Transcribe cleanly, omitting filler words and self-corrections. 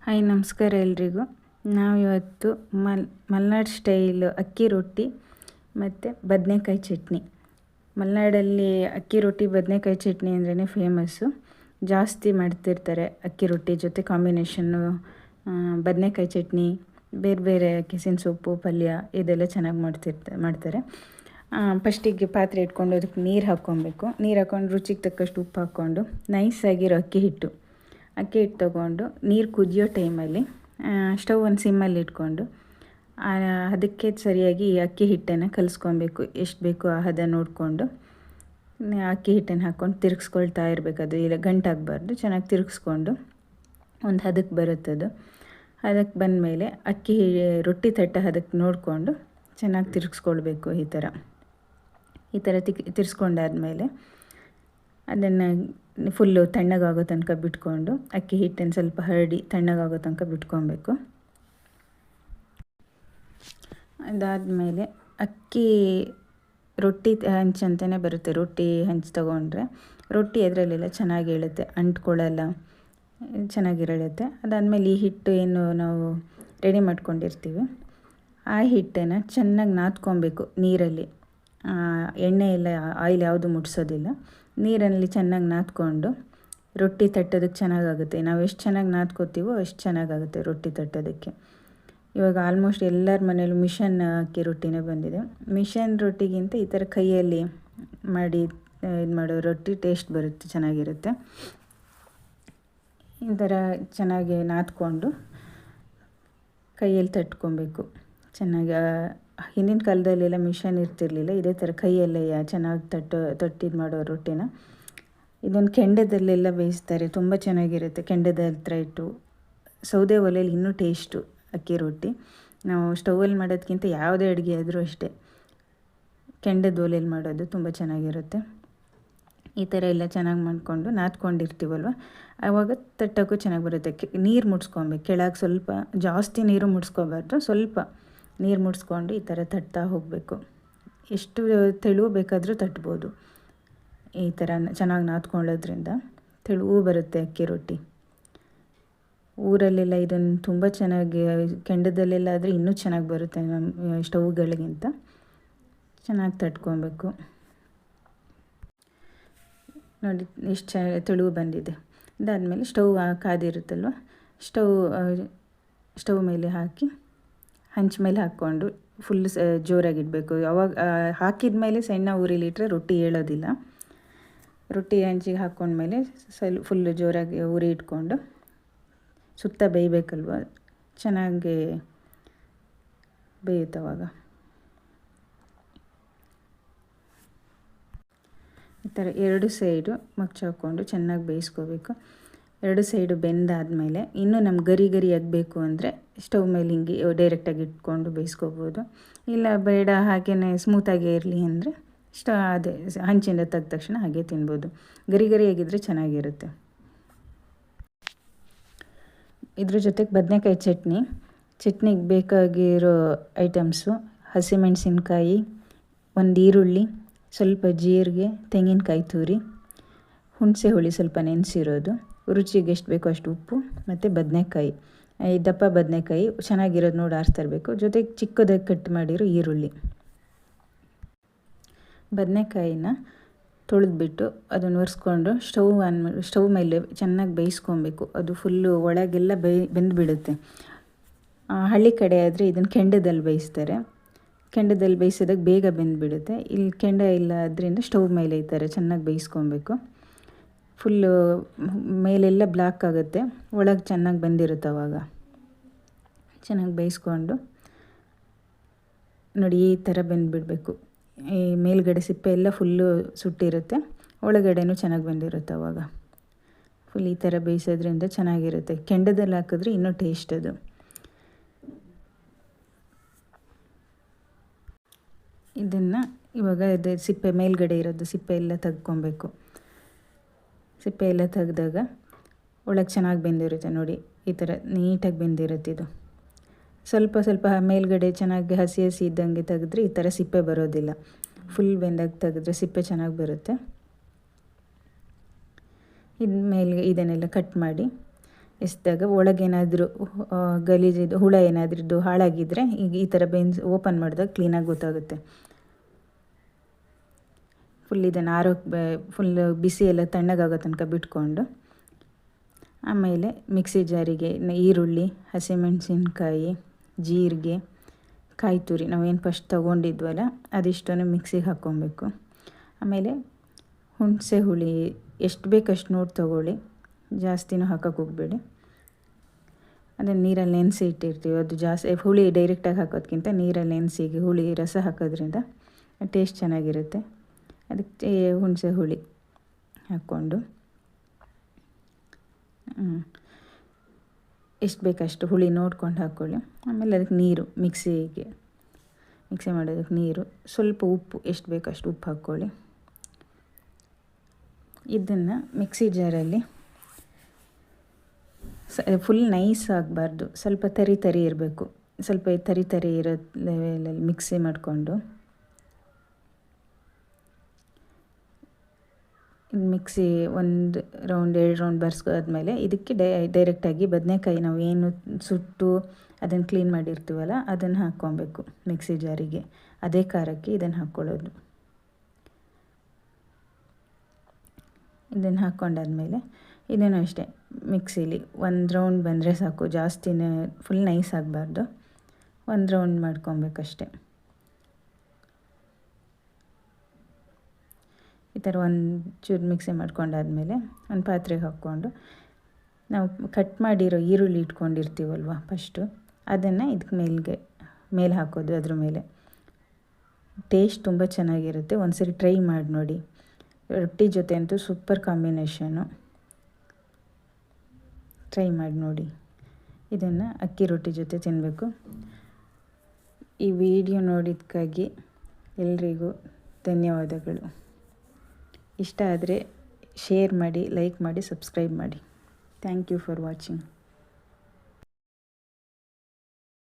Hi ನಮಸ್ಕಾರ ಎಲ್ರಿಗೂ. ನಾವಿವತ್ತು ಮಲೆನಾಡು ಸ್ಟೈಲ್ ಅಕ್ಕಿ ರೊಟ್ಟಿ ಮತ್ತು ಬದನೆಕಾಯಿ ಚಟ್ನಿ. ಮಲೆನಾಡಲ್ಲಿ ಅಕ್ಕಿ ರೊಟ್ಟಿ ಬದನೆಕಾಯಿ ಚಟ್ನಿ ಅಂದ್ರೇ ಫೇಮಸ್ಸು. ಜಾಸ್ತಿ ಮಾಡ್ತಿರ್ತಾರೆ ಅಕ್ಕಿ ರೊಟ್ಟಿ ಜೊತೆ ಕಾಂಬಿನೇಷನ್ನು ಬದನೆಕಾಯಿ ಚಟ್ನಿ, ಬೇರೆ ಬೇರೆ ಕೆಸಿನ ಸೊಪ್ಪು ಪಲ್ಯ ಇದೆಲ್ಲ ಚೆನ್ನಾಗಿ ಮಾಡ್ತಾರೆ. ಫಸ್ಟಿಗೆ ಪಾತ್ರೆ ಇಟ್ಕೊಂಡು ಅದಕ್ಕೆ ನೀರು ಹಾಕ್ಕೊಬೇಕು. ನೀರು ಹಾಕ್ಕೊಂಡು ರುಚಿಗೆ ತಕ್ಕಷ್ಟು ಉಪ್ಪು ಹಾಕ್ಕೊಂಡು ನೈಸಾಗಿರೋ ಅಕ್ಕಿ ಹಿಟ್ಟು ತೊಗೊಂಡು ನೀರು ಕುದಿಯೋ ಟೈಮಲ್ಲಿ ಸ್ಟವ್ ಒಂದು ಸಿಮ್ಮಲ್ಲಿ ಇಟ್ಕೊಂಡು ಅದಕ್ಕೆ ಸರಿಯಾಗಿ ಅಕ್ಕಿ ಹಿಟ್ಟನ್ನು ಕಲಿಸ್ಕೊಬೇಕು. ಎಷ್ಟು ಬೇಕೋ ಆ ಹದ ನೋಡಿಕೊಂಡು ಅಕ್ಕಿ ಹಿಟ್ಟನ್ನು ಹಾಕ್ಕೊಂಡು ತಿರುಗಿಸ್ಕೊಳ್ತಾ ಇರಬೇಕು. ಅದು ಇಲ್ಲ ಗಂಟಾಗಬಾರ್ದು. ಚೆನ್ನಾಗಿ ತಿರುಗಿಸ್ಕೊಂಡು ಒಂದು ಹದಕ್ಕೆ ಬರುತ್ತದು. ಹದಕ್ಕೆ ಬಂದಮೇಲೆ ರೊಟ್ಟಿ ತಟ್ಟ ಹದಕ್ಕೆ ನೋಡಿಕೊಂಡು ಚೆನ್ನಾಗಿ ತಿರುಗಿಸ್ಕೊಳ್ಬೇಕು. ಈ ಥರ ತಿರ್ಸ್ಕೊಂಡಾದ್ಮೇಲೆ ಅದನ್ನು ಫುಲ್ಲು ತಣ್ಣಗಾಗೋ ತನಕ ಬಿಟ್ಕೊಂಡು ಅಕ್ಕಿ ಹಿಟ್ಟನ್ನು ಸ್ವಲ್ಪ ಹರಡಿ ತಣ್ಣಗಾಗೋ ತನಕ ಬಿಟ್ಕೊಬೇಕು. ಅದಾದಮೇಲೆ ಅಕ್ಕಿ ರೊಟ್ಟಿ ಹಂಚು ಅಂತಲೇ ಬರುತ್ತೆ. ರೊಟ್ಟಿ ಹಂಚು ತೊಗೊಂಡ್ರೆ ರೊಟ್ಟಿ ಅದರಲ್ಲೆಲ್ಲ ಚೆನ್ನಾಗಿ ಏಳುತ್ತೆ, ಅಂಟ್ಕೊಳ್ಳಲ್ಲ, ಚೆನ್ನಾಗಿರಳುತ್ತೆ. ಅದಾದಮೇಲೆ ಈ ಹಿಟ್ಟು ಏನು ನಾವು ರೆಡಿ ಮಾಡ್ಕೊಂಡಿರ್ತೀವಿ ಆ ಹಿಟ್ಟನ್ನು ಚೆನ್ನಾಗಿ ನಾದ್ಕೊಬೇಕು ನೀರಲ್ಲಿ. ಎಣ್ಣೆ ಇಲ್ಲ, ಆಯಿಲ್ ಯಾವುದು ಮುಟ್ಸೋದಿಲ್ಲ. ನೀರಲ್ಲಿ ಚೆನ್ನಾಗಿ ನಾದ್ಕೊಂಡು ರೊಟ್ಟಿ ತಟ್ಟೋದಕ್ಕೆ ಚೆನ್ನಾಗಾಗುತ್ತೆ. ನಾವು ಎಷ್ಟು ಚೆನ್ನಾಗಿ ನಾದ್ಕೋತೀವೋ ಅಷ್ಟು ಚೆನ್ನಾಗಾಗುತ್ತೆ ರೊಟ್ಟಿ ತಟ್ಟೋದಕ್ಕೆ. ಇವಾಗ ಆಲ್ಮೋಸ್ಟ್ ಎಲ್ಲರ ಮನೇಲೂ ಮಿಷನ್ ಅಕ್ಕಿ ರೊಟ್ಟಿನೇ ಬಂದಿದೆ. ಮಿಷನ್ ರೊಟ್ಟಿಗಿಂತ ಈ ಥರ ಕೈಯಲ್ಲಿ ಮಾಡಿ ಇದು ಮಾಡೋ ರೊಟ್ಟಿ ಟೇಸ್ಟ್ ಬರುತ್ತೆ, ಚೆನ್ನಾಗಿರುತ್ತೆ. ಈ ಥರ ಚೆನ್ನಾಗಿ ನಾದ್ಕೊಂಡು ಕೈಯಲ್ಲಿ ತಟ್ಕೊಬೇಕು ಚೆನ್ನಾಗಿ. ಹಿಂದಿನ ಕಾಲದಲ್ಲೆಲ್ಲ ಮಿಷನ್ ಇರ್ತಿರ್ಲಿಲ್ಲ. ಇದೇ ಥರ ಕೈಯಲ್ಲೇ ಚೆನ್ನಾಗಿ ತಟ್ಟಿದ್ದು ಮಾಡೋ ರೊಟ್ಟಿನ ಇದೊಂದು ಕೆಂಡದಲ್ಲೆಲ್ಲ ಬೇಯಿಸ್ತಾರೆ, ತುಂಬ ಚೆನ್ನಾಗಿರುತ್ತೆ. ಕೆಂಡದ ಹತ್ರ ಇಟ್ಟು ಸೌದೆ ಒಲೆಯಲ್ಲಿ ಇನ್ನೂ ಟೇಸ್ಟು ಅಕ್ಕಿ ರೊಟ್ಟಿ. ನಾವು ಸ್ಟೌವಲ್ಲಿ ಮಾಡೋದಕ್ಕಿಂತ ಯಾವುದೇ ಅಡುಗೆ ಆದರೂ ಅಷ್ಟೇ ಕೆಂಡದ ಒಲೆಯಲ್ಲಿ ಮಾಡೋದು ತುಂಬ ಚೆನ್ನಾಗಿರುತ್ತೆ. ಈ ಥರ ಎಲ್ಲ ಚೆನ್ನಾಗಿ ಮಾಡಿಕೊಂಡು ನಾದ್ಕೊಂಡಿರ್ತೀವಲ್ವ, ಆವಾಗ ತಟ್ಟೋಕ್ಕೂ ಚೆನ್ನಾಗಿ ಬರುತ್ತೆ. ನೀರು ಮುಡ್ಸ್ಕೊಬೇಕು ಕೆಳಗೆ. ಸ್ವಲ್ಪ ಜಾಸ್ತಿ ನೀರು ಮುಡ್ಸ್ಕೋಬಾರ್ದು, ಸ್ವಲ್ಪ ನೀರು ಮುಡಿಸ್ಕೊಂಡು ಈ ಥರ ತಟ್ತಾ ಹೋಗಬೇಕು. ಎಷ್ಟು ತೆಳು ಬೇಕಾದರೂ ತಟ್ಬೋದು. ಈ ಥರ ಚೆನ್ನಾಗಿ ನಾದ್ಕೊಳ್ಳೋದ್ರಿಂದ ತೆಳುವು ಬರುತ್ತೆ ಅಕ್ಕಿ ರೊಟ್ಟಿ. ಊರಲ್ಲೆಲ್ಲ ಇದನ್ನು ತುಂಬ ಚೆನ್ನಾಗಿ, ಕೆಂಡದಲ್ಲೆಲ್ಲ ಆದರೆ ಇನ್ನೂ ಚೆನ್ನಾಗಿ ಬರುತ್ತೆ ನಮ್ಮ ಸ್ಟವ್ಗಳಿಗಿಂತ. ಚೆನ್ನಾಗಿ ತಟ್ಕೊಬೇಕು. ನೋಡಿ ಎಷ್ಟು ತೆಳುವು ಬಂದಿದೆ. ಅದಾದಮೇಲೆ ಸ್ಟವ್ ಕಾದಿರುತ್ತಲ್ವ, ಸ್ಟವ್ ಮೇಲೆ ಹಾಕಿ ಹಂಚು ಮೇಲೆ ಹಾಕ್ಕೊಂಡು ಫುಲ್ ಜೋರಾಗಿಡಬೇಕು. ಅವಾಗ ಹಾಕಿದ ಮೇಲೆ ಸಣ್ಣ ಉರಿಲಿಟ್ರೆ ರೊಟ್ಟಿ ಏಳೋದಿಲ್ಲ. ರೊಟ್ಟಿ ಹಂಚಿಗೆ ಹಾಕ್ಕೊಂಡ್ಮೇಲೆ ಫುಲ್ಲು ಜೋರಾಗಿ ಉರಿ ಇಟ್ಕೊಂಡು ಸುತ್ತ ಬೇಯಬೇಕಲ್ವ, ಚೆನ್ನಾಗಿ ಬೇಯುತ್ತವಾಗ. ಈ ಥರ ಎರಡು ಸೈಡು ಮಗ್ಚು ಹಾಕ್ಕೊಂಡು ಚೆನ್ನಾಗಿ ಬೇಯಿಸ್ಕೋಬೇಕು. ಎರಡು ಸೈಡು ಬೆಂದಾದಮೇಲೆ ಇನ್ನೂ ನಮ್ಗೆ ಗರಿ ಆಗಬೇಕು ಅಂದರೆ ಸ್ಟವ್ ಮೇಲೆ ಹಿಂಗೆ ಡೈರೆಕ್ಟಾಗಿ ಇಟ್ಕೊಂಡು ಬೇಯಿಸ್ಕೋಬೋದು. ಇಲ್ಲ ಬೇಡ ಹಾಗೆಯೇ ಸ್ಮೂತಾಗೇ ಇರಲಿ ಅಂದರೆ ಅದೇ ಹಂಚಿಂದ ತೆಗ್ದ ತಕ್ಷಣ ಹಾಗೆ ತಿನ್ಬೋದು. ಗರಿಯಾಗಿದ್ದರೆ ಚೆನ್ನಾಗಿರುತ್ತೆ. ಇದ್ರ ಜೊತೆಗೆ ಬದನೆಕಾಯಿ ಚಟ್ನಿಗೆ ಬೇಕಾಗಿರೋ ಐಟಮ್ಸು: ಹಸಿಮೆಣಸಿನ್ಕಾಯಿ, ಒಂದು ಈರುಳ್ಳಿ, ಸ್ವಲ್ಪ ಜೀರಿಗೆ, ತೆಂಗಿನಕಾಯಿ ತುರಿ, ಹುಣಸೆ ಹುಳಿ ಸ್ವಲ್ಪ ನೆನೆಸಿರೋದು, ರುಚಿಗೆ ಎಷ್ಟು ಬೇಕೋ ಅಷ್ಟು ಉಪ್ಪು, ಮತ್ತು ಬದನೆಕಾಯಿ, ಈ ದಪ್ಪ ಬದನೆಕಾಯಿ ಚೆನ್ನಾಗಿರೋದು ನೋಡಿ ಆರಿಸ್ತಿರ್ಬೇಕು. ಜೊತೆಗೆ ಚಿಕ್ಕದಾಗಿ ಕಟ್ ಮಾಡಿರೋ ಈರುಳ್ಳಿ. ಬದನೆಕಾಯಿನ ತೊಳೆದ್ಬಿಟ್ಟು ಅದನ್ನು ಒರೆಸ್ಕೊಂಡು ಸ್ಟವ್ ಮೇಲೆ ಚೆನ್ನಾಗಿ ಬೇಯಿಸ್ಕೊಬೇಕು. ಅದು ಫುಲ್ಲು ಒಳಗೆಲ್ಲ ಬೆಂದುಬಿಡುತ್ತೆ. ಹಳ್ಳಿ ಕಡೆ ಆದರೆ ಇದನ್ನು ಕೆಂಡದಲ್ಲಿ ಬೇಯಿಸ್ತಾರೆ. ಕೆಂಡದಲ್ಲಿ ಬೇಯಿಸಿದಾಗ ಬೇಗ ಬೆಂದುಬಿಡುತ್ತೆ. ಇಲ್ಲಿ ಕೆಂಡ ಇಲ್ಲ ಅದರಿಂದ ಸ್ಟವ್ ಮೇಲೆ ಈ ಥರ ಚೆನ್ನಾಗಿ ಬೇಯಿಸ್ಕೊಬೇಕು. ಫುಲ್ಲು ಮೇಲೆಲ್ಲ ಬ್ಲ್ಯಾಕ್ ಆಗುತ್ತೆ, ಒಳಗೆ ಚೆನ್ನಾಗಿ ಬೆಂದಿರುತ್ತೆ. ಅವಾಗ ಚೆನ್ನಾಗಿ ಬೇಯಿಸ್ಕೊಂಡು ನೋಡಿ ಈ ಥರ ಬೆಂದುಬಿಡಬೇಕು. ಈ ಮೇಲ್ಗಡೆ ಸಿಪ್ಪೆ ಎಲ್ಲ ಫುಲ್ಲು ಸುಟ್ಟಿರುತ್ತೆ, ಒಳಗಡೆನೂ ಚೆನ್ನಾಗಿ ಬೆಂದಿರುತ್ತೆ. ಅವಾಗ ಫುಲ್ ಈ ಥರ ಬೇಯಿಸೋದ್ರಿಂದ ಚೆನ್ನಾಗಿರುತ್ತೆ. ಕೆಂಡದಲ್ಲಿ ಹಾಕಿದ್ರೆ ಇನ್ನೂ ಟೇಸ್ಟ್ ಅದು. ಇದನ್ನು ಇವಾಗ ಇದು ಸಿಪ್ಪೆ ಮೇಲ್ಗಡೆ ಇರೋದು ಸಿಪ್ಪೆ ಎಲ್ಲ ತೆಗ್ಕೊಬೇಕು. ಸಿಪ್ಪೆ ಎಲ್ಲ ತೆಗೆದಾಗ ಒಳಗೆ ಚೆನ್ನಾಗಿ ಬೆಂದಿರುತ್ತೆ. ನೋಡಿ ಈ ಥರ ನೀಟಾಗಿ ಬೆಂದಿರುತ್ತೆ. ಇದು ಸ್ವಲ್ಪ ಮೇಲ್ಗಡೆ ಚೆನ್ನಾಗಿ ಹಸಿ ಇದ್ದಂಗೆ ತೆಗೆದ್ರೆ ಈ ಥರ ಸಿಪ್ಪೆ ಬರೋದಿಲ್ಲ. ಫುಲ್ ಬೆಂದಾಗ ತೆಗೆದ್ರೆ ಸಿಪ್ಪೆ ಚೆನ್ನಾಗಿ ಬರುತ್ತೆ. ಇದ್ಮೇಲೆ ಇದನ್ನೆಲ್ಲ ಕಟ್ ಮಾಡಿ ಎಸ್ದಾಗ ಒಳಗೇನಾದರೂ ಗಲೀಜಿದ್ದು ಹುಳ ಏನಾದ್ರದ್ದು ಹಾಳಾಗಿದ್ದರೆ ಈಗ ಈ ಥರ ಓಪನ್ ಮಾಡಿದಾಗ ಕ್ಲೀನಾಗಿ ಗೊತ್ತಾಗುತ್ತೆ. ಫುಲ್ ಇದನ್ನು ಫುಲ್ ಬಿಸಿ ಎಲ್ಲ ತಣ್ಣಗಾಗೋ ತನಕ ಬಿಟ್ಕೊಂಡು ಆಮೇಲೆ ಮಿಕ್ಸಿ ಜಾರಿಗೆ ಈರುಳ್ಳಿ, ಹಸಿಮೆಣಸಿನ್ಕಾಯಿ, ಜೀರಿಗೆ, ಕಾಯಿ ತುರಿ ನಾವೇನು ಫಸ್ಟ್ ತೊಗೊಂಡಿದ್ವಲ್ಲ ಅದಿಷ್ಟನ್ನು ಮಿಕ್ಸಿಗೆ ಹಾಕ್ಕೊಬೇಕು. ಆಮೇಲೆ ಹುಣಸೆ ಹುಳಿ ಎಷ್ಟು ಬೇಕಷ್ಟು ನೋಡಿ ತೊಗೊಳ್ಳಿ, ಜಾಸ್ತಿನೂ ಹಾಕೋಕ್ಕೆ ಹೋಗಬೇಡಿ. ಅದನ್ನು ನೀರಲ್ಲಿ ನೆನೆಸಿ ಇಟ್ಟಿರ್ತೀವಿ, ಅದು ಜಾಸ್ತಿ ಹುಳಿ ಡೈರೆಕ್ಟಾಗಿ ಹಾಕೋದ್ಕಿಂತ ನೀರಲ್ಲಿ ನೆನೆಸಿಗೆ ಹುಳಿ ರಸ ಹಾಕೋದ್ರಿಂದ ಟೇಸ್ಟ್ ಚೆನ್ನಾಗಿರುತ್ತೆ. ಅದಕ್ಕೆ ಹುಣಸೆ ಹುಳಿ ಹಾಕ್ಕೊಂಡು ಎಷ್ಟು ಬೇಕಷ್ಟು ಹುಳಿ ನೋಡ್ಕೊಂಡು ಹಾಕ್ಕೊಳ್ಳಿ. ಆಮೇಲೆ ಅದಕ್ಕೆ ನೀರು, ಮಿಕ್ಸಿ ಮಾಡೋದಕ್ಕೆ ನೀರು, ಸ್ವಲ್ಪ ಉಪ್ಪು, ಎಷ್ಟು ಬೇಕಷ್ಟು ಉಪ್ಪು ಹಾಕ್ಕೊಳ್ಳಿ. ಇದನ್ನು ಮಿಕ್ಸಿ ಜಾರಲ್ಲಿ ಫುಲ್ ನೈಸ್ ಆಗಬಾರ್ದು, ಸ್ವಲ್ಪ ತರಿ ಇರಬೇಕು. ಸ್ವಲ್ಪ ತರಿ ಇರೋ ಲೆವೆಲಲ್ಲಿ ಮಿಕ್ಸಿ ಮಾಡಿಕೊಂಡು ಮಿಕ್ಸಿ 1 ರೌಂಡ್ 2 ರೌಂಡ್ ಬರ್ಸ್ಕೊಂಡ್ಮೇಲೆ ಇದಕ್ಕೆ ಡೈರೆಕ್ಟಾಗಿ ಬದನೆಕಾಯಿ ನಾವು ಏನು ಸುಟ್ಟು ಅದನ್ನು ಕ್ಲೀನ್ ಮಾಡಿರ್ತೀವಲ್ಲ ಅದನ್ನು ಹಾಕ್ಕೊಬೇಕು ಮಿಕ್ಸಿ ಜಾರಿಗೆ. ಅದೇ ಖಾರಕ್ಕೆ ಇದನ್ನು ಹಾಕ್ಕೊಳ್ಳೋದು. ಇದನ್ನು ಹಾಕ್ಕೊಂಡಾದ್ಮೇಲೆ ಇದನ್ನು ಅಷ್ಟೇ ಮಿಕ್ಸಿಲಿ 1 ರೌಂಡ್ ಬಂದರೆ ಸಾಕು, ಜಾಸ್ತಿನೇ ಫುಲ್ ನೈಸ್ ಆಗಬಾರ್ದು, 1 ರೌಂಡ್ ಮಾಡ್ಕೊಬೇಕಷ್ಟೆ. ಈ ಥರ ಒಂಚೂರು ಮಿಕ್ಸಿ ಮಾಡ್ಕೊಂಡಾದ್ಮೇಲೆ ಒಂದು ಪಾತ್ರೆಗೆ ಹಾಕ್ಕೊಂಡು ನಾವು ಕಟ್ ಮಾಡಿರೋ ಈರುಳ್ಳಿ ಇಟ್ಕೊಂಡಿರ್ತೀವಲ್ವ ಫಸ್ಟು, ಅದನ್ನು ಇದಕ್ಕೆ ಮೇಲೆ ಹಾಕೋದು. ಅದ್ರ ಮೇಲೆ ಟೇಸ್ಟ್ ತುಂಬ ಚೆನ್ನಾಗಿರುತ್ತೆ, ಒಂದ್ಸರಿ ಟ್ರೈ ಮಾಡಿ ನೋಡಿ. ರೊಟ್ಟಿ ಜೊತೆ ಅಂತೂ ಸೂಪರ್ ಕಾಂಬಿನೇಷನು, ಟ್ರೈ ಮಾಡಿ ನೋಡಿ. ಇದನ್ನು ಅಕ್ಕಿ ರೊಟ್ಟಿ ಜೊತೆ ತಿನ್ನಬೇಕು. ಈ ವಿಡಿಯೋ ನೋಡಿದ್ದಕ್ಕಾಗಿ ಎಲ್ರಿಗೂ ಧನ್ಯವಾದಗಳು. ಇಷ್ಟ ಆದರೆ ಶೇರ್ ಮಾಡಿ, ಲೈಕ್ ಮಾಡಿ, ಸಬ್ಸ್ಕ್ರೈಬ್ ಮಾಡಿ. Thank you for watching.